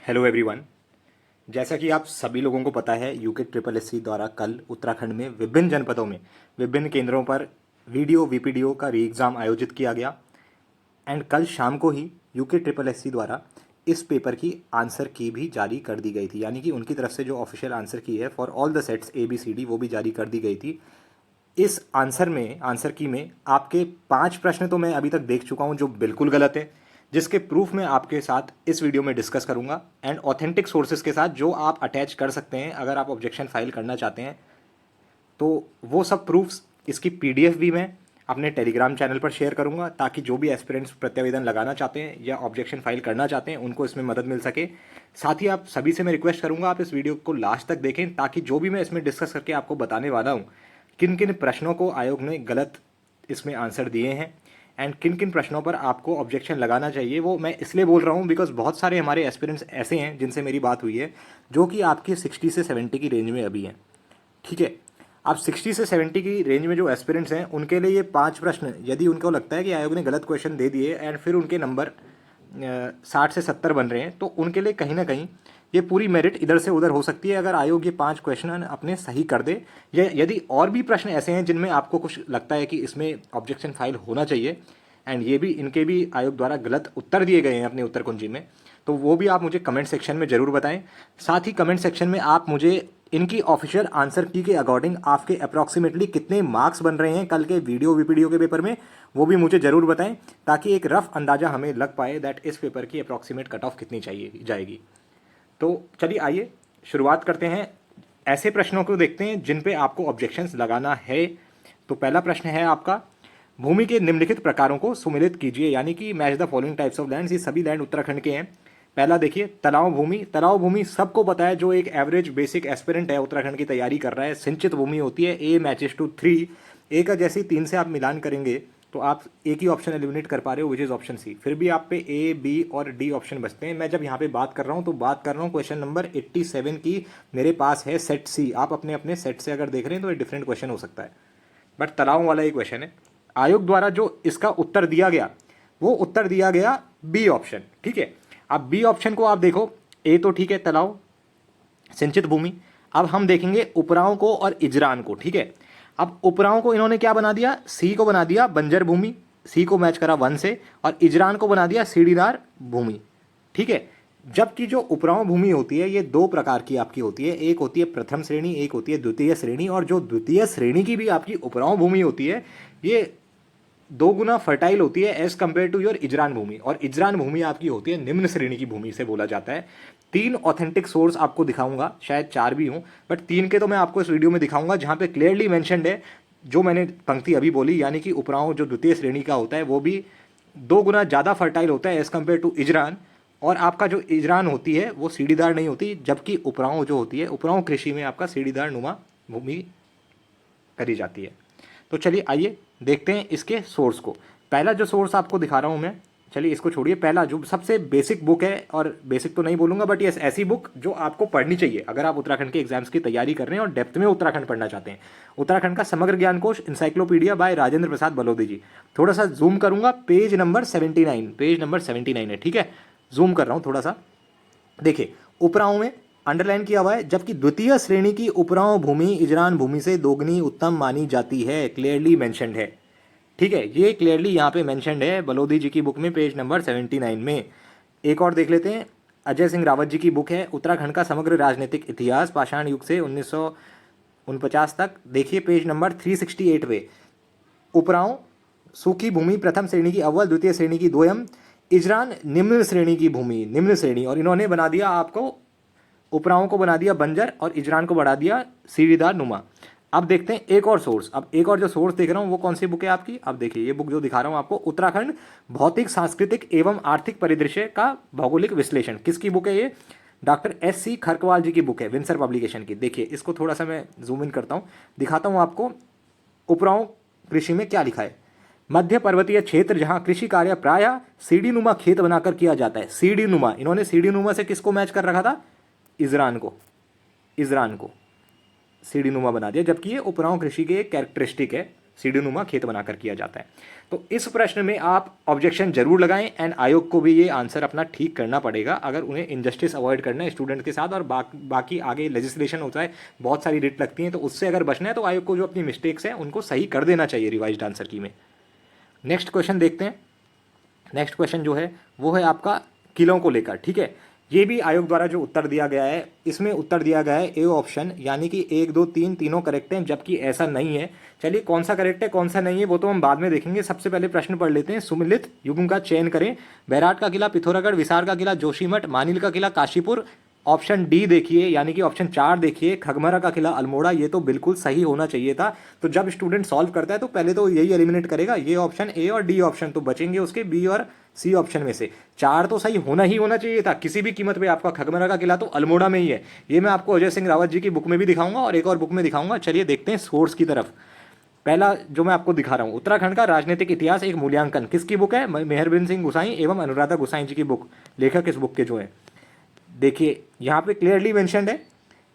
Hello everyone. जैसा कि आप सभी लोगों को पता है, यूके ट्रिपल एस सी द्वारा कल उत्तराखंड में विभिन्न जनपदों में विभिन्न केंद्रों पर वीडियो वीपीडीओ का री एग्ज़ाम आयोजित किया गया। एंड कल शाम को ही यूके ट्रिपल एस सी द्वारा इस पेपर की आंसर की भी जारी कर दी गई थी, यानी कि उनकी तरफ से जो ऑफिशियल आंसर की है for all the sets ABCD वो भी जारी कर दी गई थी। इस आंसर की में आपके 5 प्रश्न तो मैं अभी तक देख चुका हूं जो बिल्कुल गलत है, जिसके प्रूफ मैं आपके साथ इस वीडियो में डिस्कस करूंगा एंड ऑथेंटिक सोर्सेज के साथ जो आप अटैच कर सकते हैं अगर आप ऑब्जेक्शन फाइल करना चाहते हैं। तो वो सब प्रूफ्स, इसकी PDF भी मैं अपने टेलीग्राम चैनल पर शेयर करूंगा ताकि जो भी एस्पिरेंट्स प्रत्यावेदन लगाना चाहते हैं या ऑब्जेक्शन फाइल करना चाहते हैं उनको इसमें मदद मिल सके। साथ ही आप सभी से मैं रिक्वेस्ट करूंगा आप इस वीडियो को लास्ट तक देखें ताकि जो भी मैं इसमें डिस्कस करके आपको बताने वाला हूं, किन किन प्रश्नों को आयोग ने गलत इसमें आंसर दिए हैं एंड किन किन प्रश्नों पर आपको ऑब्जेक्शन लगाना चाहिए, वो मैं इसलिए बोल रहा हूँ बिकॉज बहुत सारे हमारे एस्पिरेंट्स ऐसे हैं जिनसे मेरी बात हुई है जो कि आपकी 60 से 70 की रेंज में अभी हैं। ठीक है, अब 60 से 70 की रेंज में जो एस्पिरेंट्स हैं उनके लिए ये 5 प्रश्न यदि उनको लगता है कि आयोग ने गलत क्वेश्चन दे दिए एंड फिर उनके नंबर 60 से 70 बन रहे हैं तो उनके लिए कहीं ना कहीं ये पूरी मेरिट इधर से उधर हो सकती है अगर आयोग ये 5 क्वेश्चन अपने सही कर दे। या यदि और भी प्रश्न ऐसे हैं जिनमें आपको कुछ लगता है कि इसमें ऑब्जेक्शन फाइल होना चाहिए एंड ये भी इनके भी आयोग द्वारा गलत उत्तर दिए गए हैं अपनी उत्तर कुंजी में, तो वो भी आप मुझे कमेंट सेक्शन में ज़रूर बताएं। साथ ही कमेंट सेक्शन में आप मुझे इनकी ऑफिशियल आंसर की के अकॉर्डिंग आपके अप्रॉक्सीमेटली कितने मार्क्स बन रहे हैं कल के वीडियो वीपीडीओ के पेपर में, वो भी मुझे ज़रूर बताएं ताकि एक रफ अंदाज़ा हमें लग पाए दैट इस पेपर की अप्रॉक्सीमेट कट ऑफ कितनी चाहिए जाएगी। तो चलिए आइए शुरुआत करते हैं। ऐसे प्रश्नों को देखते हैं जिन पे आपको ऑब्जेक्शंस लगाना है। तो पहला प्रश्न है आपका, भूमि के निम्नलिखित प्रकारों को सुमेलित कीजिए, यानी कि match the following types of lands. ये सभी लैंड उत्तराखंड के हैं। पहला देखिए, तलाव भूमि। तलाव भूमि सबको पता है, जो एक एवरेज बेसिक एस्पिरेंट है उत्तराखंड की तैयारी कर रहा है, सिंचित भूमि होती है। A मैचेस टू 3, ए का जैसे 3 से आप मिलान करेंगे तो आप एक ही ऑप्शन एलिमिनेट कर पा रहे हो विच इज ऑप्शन सी। फिर भी आप पे A, B और D ऑप्शन बचते हैं। मैं जब यहाँ पे बात कर रहा हूँ तो बात कर रहा हूँ क्वेश्चन नंबर 87 की। मेरे पास है सेट C। आप अपने अपने सेट से अगर देख रहे हैं तो ये डिफरेंट क्वेश्चन हो सकता है, बट तलाव वाला ही क्वेश्चन है। आयोग द्वारा जो इसका उत्तर दिया गया वो उत्तर दिया गया B ऑप्शन। ठीक है, अब B ऑप्शन को आप देखो, A तो ठीक है तलाव सिंचित भूमि। अब हम देखेंगे उपराओं को और इजरान को। ठीक है, अब उपराओं को इन्होंने क्या बना दिया, C को बना दिया बंजर भूमि, C को मैच करा 1 से, और इजरान को बना दिया सीढ़ीदार भूमि। ठीक है, जबकि जो उपराओं भूमि होती है ये 2 प्रकार की आपकी होती है, एक होती है प्रथम श्रेणी, एक होती है द्वितीय श्रेणी। और जो द्वितीय श्रेणी की भी आपकी उपराओं भूमि होती है ये 2 गुना फर्टाइल होती है एज कंपेयर टू योर इजरान भूमि, और इजरान भूमि आपकी होती है निम्न श्रेणी की भूमि से बोला जाता है। 3 ऑथेंटिक सोर्स आपको दिखाऊंगा, शायद 4 भी हूं, बट 3 के तो मैं आपको इस वीडियो में दिखाऊंगा जहां पे क्लियरली मेंशनड है जो मैंने पंक्ति अभी बोली, यानी कि उपराओं जो द्वितीय श्रेणी का होता है वो भी 2 गुना ज़्यादा फर्टाइल होता है एज कंपेयर टू इजरान। और आपका जो इजरान होती है वो सीढ़ीदार नहीं होती, जबकि उपराओं जो होती है, उपराओं कृषि में आपका सीढ़ीदार नुमा भूमि करी जाती है। तो चलिए आइए देखते हैं इसके सोर्स को। पहला जो सोर्स आपको दिखा रहा हूं मैं, चलिए इसको छोड़िए, पहला जो सबसे बेसिक बुक है, और बेसिक तो नहीं बोलूंगा बट ये ऐसी बुक जो आपको पढ़नी चाहिए अगर आप उत्तराखंड के एग्जाम्स की तैयारी कर रहे हैं और डेप्थ में उत्तराखंड पढ़ना चाहते हैं। उत्तराखंड का समग्र ज्ञान कोश इंसाइक्लोपीडिया बाय राजेंद्र प्रसाद बलोदी जी। थोड़ा सा जूम करूंगा, पेज नंबर 79, पेज नंबर 79 है। ठीक है, जूम कर रहा हूं थोड़ा सा। देखिए, उपराओं में अंडरलाइन किया हुआ है, जबकि द्वितीय श्रेणी की उपराओं भूमि इजरान भूमि से दोगुनी उत्तम मानी जाती है, क्लियरली मेंशनड है। ठीक है, ये क्लियरली यहाँ पे मेंशनड है बलोदी जी की बुक में पेज नंबर 79 में। एक और देख लेते हैं, अजय सिंह रावत जी की बुक है उत्तराखंड का समग्र राजनीतिक इतिहास पाषाण युग से 1949 तक। देखिए पेज नंबर 368 पे, उपराओं सूखी भूमि प्रथम श्रेणी की अव्वल, द्वितीय श्रेणी की द्वयम, इजरान निम्न श्रेणी की भूमि, निम्न श्रेणी, और इन्होंने बना दिया आपको उपराओं को बना दिया बंजर और इजरान को बढ़ा दिया सीढ़ीदार नुमा। अब देखते हैं एक और सोर्स। अब एक और जो सोर्स देख रहा हूं वो कौन सी बुक है आपकी, अब देखिए ये बुक जो दिखा रहा हूं आपको, उत्तराखंड भौतिक सांस्कृतिक एवं आर्थिक परिदृश्य का भौगोलिक विश्लेषण। किसकी बुक है ये, डॉक्टर SC खरकवाल जी की बुक है, विंसर पब्लिकेशन की। देखिए इसको थोड़ा सा मैं जूम इन करता हूं, दिखाता हूं आपको उपराओं कृषि में क्या लिखा है। मध्य पर्वतीय क्षेत्र जहां कृषि कार्य प्रायः सीढ़ी नुमा खेत बनाकर किया जाता है। सीढ़ी नुमा, इन्होंने सीढ़ी नुमा से किसको मैच कर रखा था, इजरान को, इजरान को सीढ़ी नुमा बना दिया, जबकि ये उपराओं कृषि की एक कैरेक्टरिस्टिक है सीढ़ी नुमा खेत बनाकर किया जाता है। तो इस प्रश्न में आप ऑब्जेक्शन जरूर लगाएं एंड आयोग को भी ये आंसर अपना ठीक करना पड़ेगा अगर उन्हें इनजस्टिस अवॉइड करना है स्टूडेंट के साथ। और बाकी आगे लेजिस्लेशन होता है, बहुत सारी रिट लगती हैं, तो उससे अगर बचना है तो आयोग को जो अपनी मिस्टेक्स हैं उनको सही कर देना चाहिए रिवाइज्ड आंसर की में। नेक्स्ट क्वेश्चन देखते हैं। नेक्स्ट क्वेश्चन जो है वो है आपका किलों को लेकर, ठीक है। ये भी आयोग द्वारा जो उत्तर दिया गया है, इसमें उत्तर दिया गया है ए ऑप्शन, यानी कि 1 2 3 तीनों करेक्ट हैं, जबकि ऐसा नहीं है। चलिए कौन सा करेक्ट है कौन सा नहीं है वो तो हम बाद में देखेंगे। सबसे पहले प्रश्न पढ़ लेते हैं। सुमिलित युग्म का चयन करें। बैराट का किला, पिथौरागढ़, विसार का किला, जोशीमठ, मानिल का किला, काशीपुर। ऑप्शन डी देखिए, यानी कि ऑप्शन 4 देखिए, खगमरा का किला, अल्मोड़ा। ये तो बिल्कुल सही होना चाहिए था। तो जब स्टूडेंट सॉल्व करता है तो पहले तो यही एलिमिनेट करेगा, ये ऑप्शन ए और डी ऑप्शन, तो बचेंगे उसके बी और सी ऑप्शन में से। 4 तो सही होना ही होना चाहिए था किसी भी कीमत पे। आपका खगमरा का किला तो अल्मोड़ा में ही है। ये मैं आपको अजय सिंह रावत जी की बुक में भी दिखाऊंगा और एक और बुक में दिखाऊंगा। चलिए देखते हैं सोर्स की तरफ। पहला जो मैं आपको दिखा रहा हूं, उत्तराखंड का राजनीतिक इतिहास एक मूल्यांकन, किसकी बुक है? मेहरबिन सिंह गुसाई एवं अनुराधा गुसाई जी की बुक। लेखक इस बुक के जो है, देखिए यहाँ पे क्लियरली मेंशन्ड है।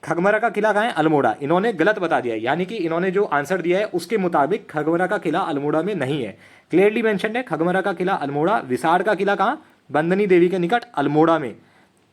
खगमरा का किला कहाँ है? अल्मोड़ा। इन्होंने गलत बता दिया है, यानी कि इन्होंने जो आंसर दिया है उसके मुताबिक खगमरा का किला अल्मोड़ा में नहीं है। क्लियरली मेंशन्ड है खगमरा का किला अल्मोड़ा। विसार का किला कहाँ? बंदनी देवी के निकट अल्मोड़ा में।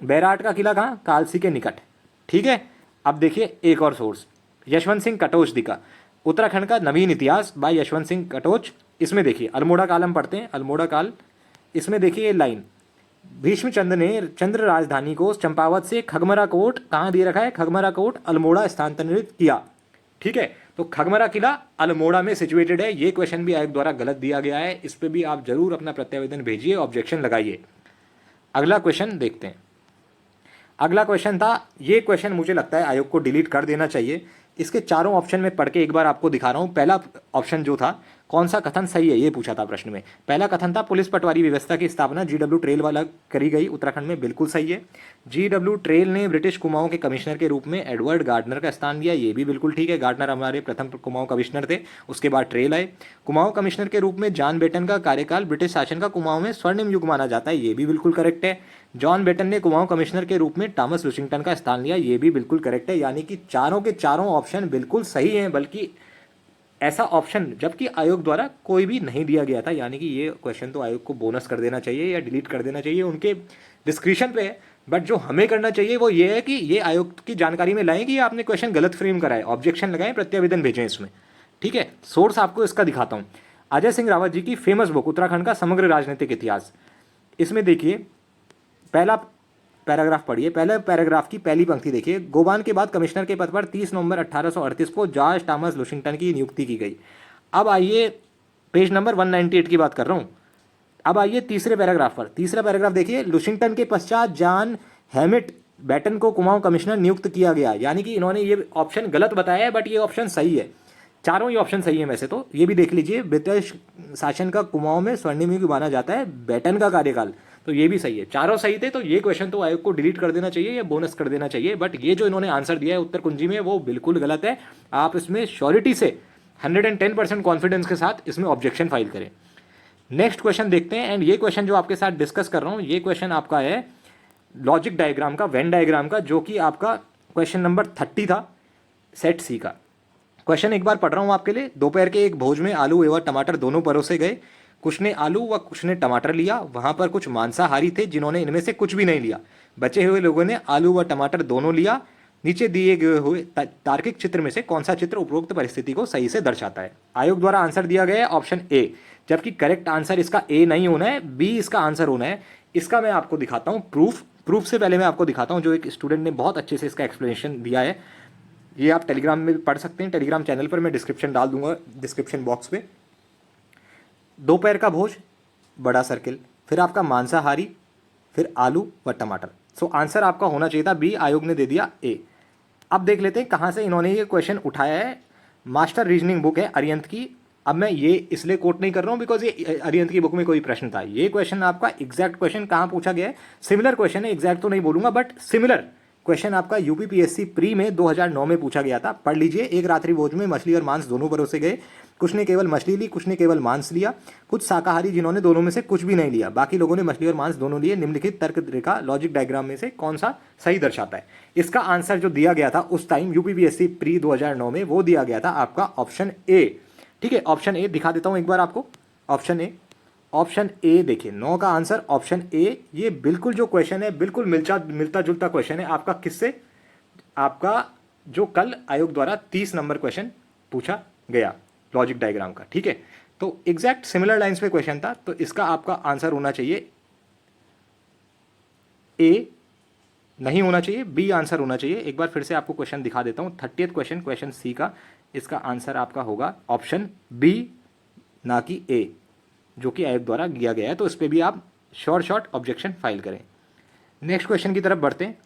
बैराट का किला कहाँ? कालसी के निकट, ठीक है। अब देखिए एक और सोर्स, यशवंत सिंह कटोच जी का उत्तराखंड का नवीन इतिहास बाय यशवंत सिंह कटोच। इसमें देखिए अल्मोड़ा काल हम पढ़ते हैं, अल्मोड़ा काल। इसमें देखिए ये लाइन, भीष्मचंद्र ने चंद्र राजधानी को चंपावत से खगमरा कोट, कहाँ दे रखा है? खगमरा कोट अल्मोड़ा स्थानांतरित किया, ठीक है। तो खगमरा किला अल्मोड़ा में सिचुएटेड है। ये क्वेश्चन भी आयोग द्वारा गलत दिया गया है, इस पे भी आप जरूर अपना प्रत्यावेदन भेजिए, ऑब्जेक्शन लगाइए। अगला क्वेश्चन देखते हैं। अगला क्वेश्चन था, ये क्वेश्चन मुझे लगता है आयोग को डिलीट कर देना चाहिए। इसके चारों ऑप्शन में पढ़ के एक बार आपको दिखा रहा हूं। पहला ऑप्शन जो था, कौन सा कथन सही है ये पूछा था प्रश्न में। पहला कथन था पुलिस पटवारी व्यवस्था की स्थापना जीडब्ल्यू ट्रेल वाला करी गई उत्तराखंड में, बिल्कुल सही है। जीडब्ल्यू ट्रेल ने ब्रिटिश कुमाऊं के कमिश्नर के रूप में एडवर्ड गार्डनर का स्थान लिया, ये भी बिल्कुल ठीक है। गार्डनर हमारे प्रथम कुमाऊं कमिश्नर थे, उसके बाद ट्रेल आए। कुमाऊं कमिश्नर के रूप में जॉन बेटन का कार्यकाल ब्रिटिश शासन का कुमाऊं में स्वर्णिम युग माना जाता है, ये भी बिल्कुल करेक्ट है। जॉन बेटन ने कुमाऊं कमिश्नर के रूप में टॉमस लुशिंगटन का स्थान लिया, ये भी बिल्कुल करेक्ट है। यानी कि चारों के चारों ऑप्शन बिल्कुल सही हैं, बल्कि ऐसा ऑप्शन जबकि आयोग द्वारा कोई भी नहीं दिया गया था। यानी कि ये क्वेश्चन तो आयोग को बोनस कर देना चाहिए या डिलीट कर देना चाहिए, उनके डिस्क्रिप्शन पे है। बट जो हमें करना चाहिए वो ये है कि ये आयोग की जानकारी में लाएं कि आपने क्वेश्चन गलत फ्रेम करा है, ऑब्जेक्शन लगाएं, प्रत्यावेदन भेजें इसमें, ठीक है। सोर्स आपको इसका दिखाता हूँ, अजय सिंह रावत जी की फेमस बुक उत्तराखंड का समग्र राजनीतिक इतिहास। इसमें देखिए पहला पैराग्राफ पढ़िए, पहले पैराग्राफ की पहली पंक्ति देखिए, गोबान के बाद कमिश्नर के पद पर 30 नवंबर 1838 को जॉर्ज टॉमस लुशिंगटन की नियुक्ति की गई। अब आइए पेज नंबर 198 की बात कर रहा हूं। अब आइए तीसरे पैराग्राफ पर। तीसरा पैराग्राफ देखिए, लुशिंगटन के पश्चात जॉन हैमिट बैटन को कुमाऊं कमिश्नर नियुक्त किया गया। यानी कि इन्होंने ये ऑप्शन गलत बताया है, बट ये ऑप्शन सही है। चारों ही ऑप्शन सही है वैसे तो। ये भी देख लीजिए, ब्रिटिश शासन का कुमाऊं में स्वर्णिम युग माना जाता है, बैटन का कार्यकाल, तो ये भी सही है। चारों सही थे, तो ये क्वेश्चन तो आयोग को डिलीट कर देना चाहिए या बोनस कर देना चाहिए। बट ये जो इन्होंने आंसर दिया है उत्तर कुंजी में, वो बिल्कुल गलत है। आप इसमें श्योरिटी से 110% कॉन्फिडेंस के साथ इसमें ऑब्जेक्शन फाइल करें। नेक्स्ट क्वेश्चन देखते हैं। एंड ये क्वेश्चन जो आपके साथ डिस्कस कर रहा हूं, ये क्वेश्चन आपका है लॉजिक डायग्राम का, वेन डायग्राम का, जो कि आपका क्वेश्चन नंबर 30 था सेट सी का। क्वेश्चन एक बार पढ़ रहा हूं आपके लिए। दोपहर के एक भोज में आलू एवं टमाटर दोनों परोसे गए। कुछ ने आलू व कुछ ने टमाटर लिया। वहां पर कुछ मांसाहारी थे जिन्होंने इनमें से कुछ भी नहीं लिया। बचे हुए लोगों ने आलू व टमाटर दोनों लिया। नीचे दिए गए हुए तार्किक चित्र में से कौन सा चित्र उपरोक्त परिस्थिति को सही से दर्शाता है? आयोग द्वारा आंसर दिया गया है ऑप्शन ए, जबकि करेक्ट आंसर इसका ए नहीं होना है, बी इसका आंसर होना है। इसका मैं आपको दिखाता हूँ प्रूफ से पहले मैं आपको दिखाता हूँ, जो एक स्टूडेंट ने बहुत अच्छे से इसका एक्सप्लेनेशन दिया है। ये आप टेलीग्राम में भी पढ़ सकते हैं, टेलीग्राम चैनल पर मैं डिस्क्रिप्शन डाल दूंगा डिस्क्रिप्शन बॉक्स पे। दोपहर का भोज, बड़ा सर्किल, फिर आपका मांसाहारी, फिर आलू व टमाटर। सो आंसर आपका होना चाहिए था बी, आयोग ने दे दिया ए। अब देख लेते हैं कहाँ से इन्होंने ये क्वेश्चन उठाया है। मास्टर रीजनिंग बुक है अरिहंत की। अब मैं ये इसलिए कोट नहीं कर रहा हूँ बिकॉज ये अरिहंत की बुक में कोई प्रश्न था। ये क्वेश्चन आपका एग्जैक्ट क्वेश्चन कहाँ पूछा गया है, सिमिलर क्वेश्चन है, एग्जैक्ट तो नहीं बोलूंगा बट सिमिलर क्वेश्चन आपका यूपीपीएससी प्री में 2009 में पूछा गया था। पढ़ लीजिए। एक रात्रि भोज में मछली और मांस दोनों परोसे गए। कुछ ने केवल मछली ली, कुछ ने केवल मांस लिया। कुछ शाकाहारी जिन्होंने दोनों में से कुछ भी नहीं लिया, बाकी लोगों ने मछली और मांस दोनों लिए। निम्नलिखित तर्क रेखा लॉजिक डायग्राम में से कौन सा सही दर्शाता है? इसका आंसर जो दिया गया था उस टाइम यूपीपीएससी प्री 2009 में, वो दिया गया था आपका ऑप्शन ए, ठीक है, ऑप्शन ए दिखा देता हूँ एक बार आपको। ऑप्शन ए देखिए, 9 का आंसर ऑप्शन ए। ये बिल्कुल जो क्वेश्चन है बिल्कुल मिलता जुलता क्वेश्चन है आपका किससे, आपका जो कल आयोग द्वारा 30 नंबर क्वेश्चन पूछा गया लॉजिक डायग्राम का। ठीक है, तो एग्जैक्ट सिमिलर लाइंस पे क्वेश्चन था, तो इसका आपका आंसर होना चाहिए ए, नहीं होना चाहिए बी आंसर होना चाहिए। एक बार फिर से आपको क्वेश्चन दिखा देता हूँ, 30th क्वेश्चन, क्वेश्चन सी का, इसका आंसर आपका होगा ऑप्शन बी, ना कि ए, जो कि आयोग द्वारा दिया गया है। तो इस पर भी आप शॉर्ट ऑब्जेक्शन फाइल करें। नेक्स्ट क्वेश्चन की तरफ बढ़ते हैं।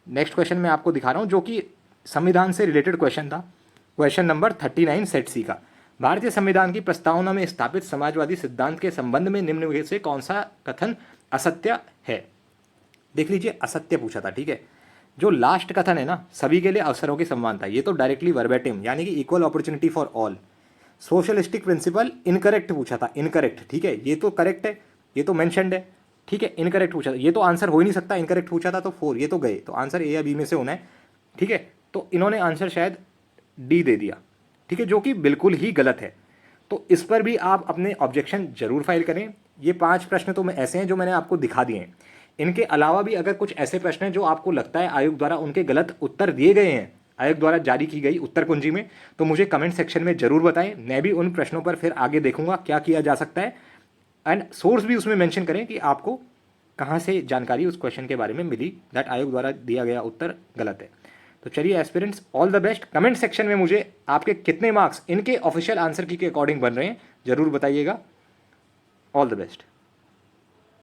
नेक्स्ट क्वेश्चन मैं आपको दिखा रहा हूँ जो कि संविधान से रिलेटेड क्वेश्चन था। क्वेश्चन नंबर 39 सेट सी का, भारतीय संविधान की प्रस्तावना में स्थापित समाजवादी सिद्धांत के संबंध में निम्न में से कौन सा कथन असत्य है। देख लीजिए, असत्य पूछा था। ठीक है, जो लास्ट कथन है ना, सभी के लिए अवसरों की समानता, ये तो डायरेक्टली वर्बेटिम यानी कि equal opportunity for all. Socialistic principle incorrect पूछा था, इनकरेक्ट। ठीक है, ये तो करेक्ट है, ये तो मेंशन्ड है। ठीक है, इनकरेक्ट पूछा था, ये तो आंसर हो ही नहीं सकता, इनकरेक्ट पूछा था तो 4, ये तो गए, तो आंसर ए या बी में से होना है। ठीक है, तो इन्होंने आंसर शायद डी दे दिया। ठीक है, जो कि बिल्कुल ही गलत है। तो इस पर भी आप अपने ऑब्जेक्शन जरूर फाइल करें। ये 5 प्रश्न तो मैं ऐसे हैं जो मैंने आपको दिखा दिए हैं। इनके अलावा भी अगर कुछ ऐसे प्रश्न हैं जो आपको लगता है आयोग द्वारा उनके गलत उत्तर दिए गए हैं आयोग द्वारा जारी की गई उत्तर कुंजी में, तो मुझे कमेंट सेक्शन में जरूर बताएं। मैं भी उन प्रश्नों पर फिर आगे देखूंगा क्या किया जा सकता है, एंड सोर्स भी उसमें मेंशन करें कि आपको कहाँ से जानकारी उस क्वेश्चन के बारे में मिली दैट आयोग द्वारा दिया गया उत्तर गलत है। तो चलिए aspirants, all the best. Comment section में मुझे आपके कितने मार्क्स इनके ऑफिशियल आंसर की के अकॉर्डिंग बन रहे हैं जरूर बताइएगा। All the best.